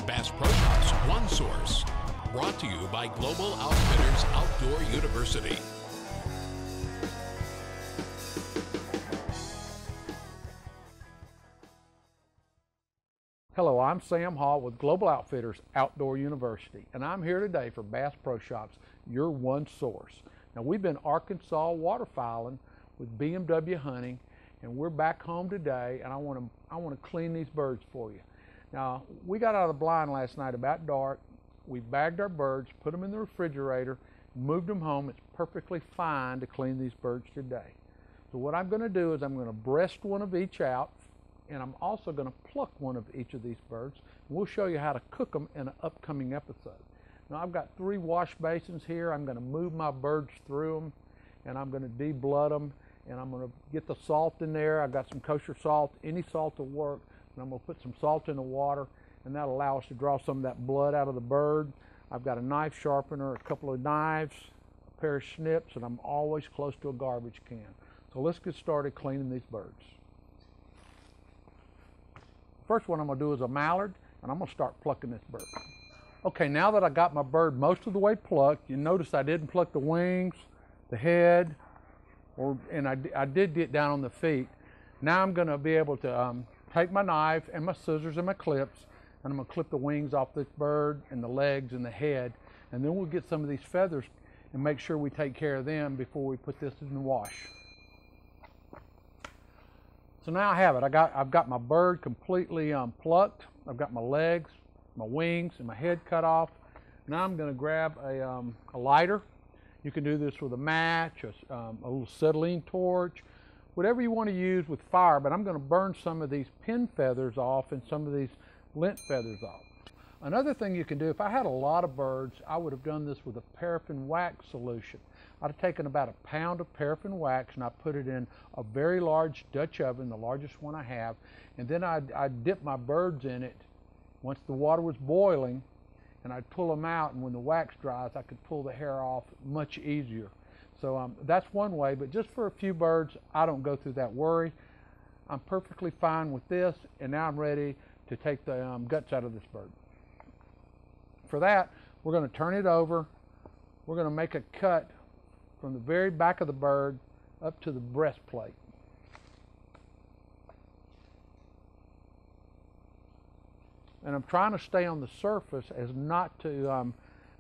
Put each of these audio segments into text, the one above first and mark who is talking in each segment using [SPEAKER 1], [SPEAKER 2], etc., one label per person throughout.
[SPEAKER 1] Bass Pro Shop's one source. Brought to you by Global Outfitters Outdoor University.
[SPEAKER 2] Hello, I'm Sam Hall with Global Outfitters Outdoor University, and I'm here today for Bass Pro Shops, your one source. Now, we've been Arkansas waterfowling with BMW Hunting, and we're back home today, and I want to clean these birds for you. Now, we got out of the blind last night about dark. We bagged our birds, put them in the refrigerator, moved them home. It's perfectly fine to clean these birds today. So what I'm going to do is I'm going to breast one of each out, and I'm also going to pluck one of each of these birds. We'll show you how to cook them in an upcoming episode. Now, I've got 3 wash basins here. I'm going to move my birds through them, and I'm going to de-blood them, and I'm going to get the salt in there. I've got some kosher salt. Any salt will work. And I'm going to put some salt in the water, and that'll allow us to draw some of that blood out of the bird. I've got a knife sharpener, a couple of knives, a pair of snips, and I'm always close to a garbage can. So let's get started cleaning these birds. First one I'm going to do is a mallard, and I'm going to start plucking this bird. Okay, now that I got my bird most of the way plucked, you notice I didn't pluck the wings, the head, and I did get down on the feet. Now I'm going to be able to take my knife and my scissors and my clips, and I'm going to clip the wings off this bird and the legs and the head, and then we'll get some of these feathers and make sure we take care of them before we put this in the wash. So now I have it. I've got my bird completely plucked. I've got my legs, my wings, and my head cut off. Now I'm going to grab a lighter. You can do this with a match, a little acetylene torch, whatever you want to use with fire, but I'm going to burn some of these pin feathers off and some of these lint feathers off. Another thing you can do, if I had a lot of birds, I would have done this with a paraffin wax solution. I'd have taken about 1 pound of paraffin wax and I put it in a very large Dutch oven, the largest one I have, and then I'd dip my birds in it once the water was boiling, and I'd pull them out, and when the wax dries, I could pull the hair off much easier. So that's one way, but just for a few birds, I don't go through that worry. I'm perfectly fine with this, and now I'm ready to take the guts out of this bird. For that, we're going to turn it over. We're going to make a cut from the very back of the bird up to the breastplate. And I'm trying to stay on the surface as not to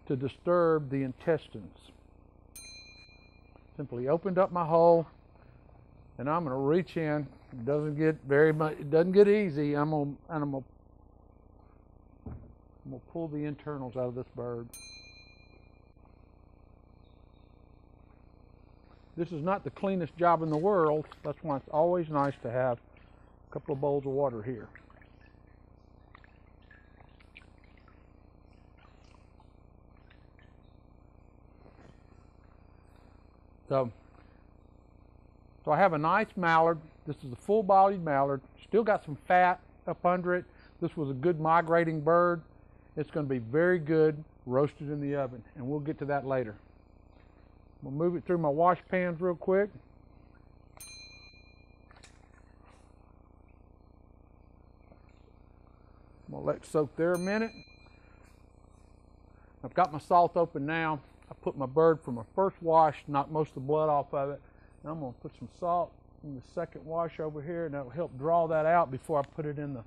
[SPEAKER 2] disturb the intestines. Simply opened up my hole, and I'm going to reach in. It doesn't get very much. It doesn't get easy. I'm gonna pull the internals out of this bird. This is not the cleanest job in the world. That's why it's always nice to have a couple of bowls of water here. So I have a nice mallard. This is a full-bodied mallard. Still got some fat up under it. This was a good migrating bird. It's going to be very good roasted in the oven, and we'll get to that later. We'll move it through my wash pans real quick. I'm going to let it soak there a minute. I've got my salt open now. I put my bird from my first wash, knocked most of the blood off of it. Now I'm going to put some salt in the second wash over here, and that will help draw that out before I put it in the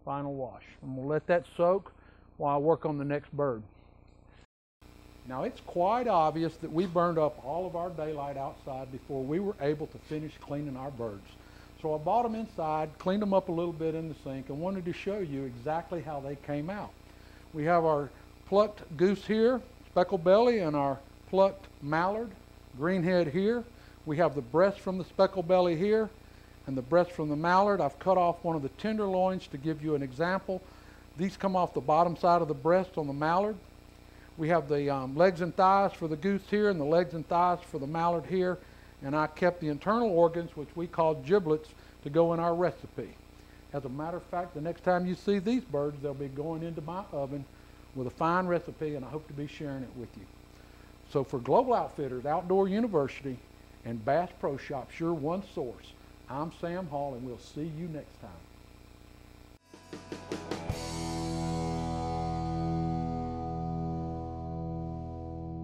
[SPEAKER 2] final wash. I'm going to let that soak while I work on the next bird. Now, it's quite obvious that we burned up all of our daylight outside before we were able to finish cleaning our birds. So I brought them inside, cleaned them up a little bit in the sink, and wanted to show you exactly how they came out. We have our plucked goose here, speckled belly, and our plucked mallard, greenhead here. We have the breast from the speckled belly here and the breast from the mallard. I've cut off one of the tenderloins to give you an example. These come off the bottom side of the breast on the mallard. We have the legs and thighs for the goose here and the legs and thighs for the mallard here. And I kept the internal organs, which we call giblets, to go in our recipe. As a matter of fact, the next time you see these birds, they'll be going into my oven with a fine recipe, and I hope to be sharing it with you. So for Global Outfitters Outdoor University and Bass Pro Shops, your one source, I'm Sam Hall, and we'll see you next time.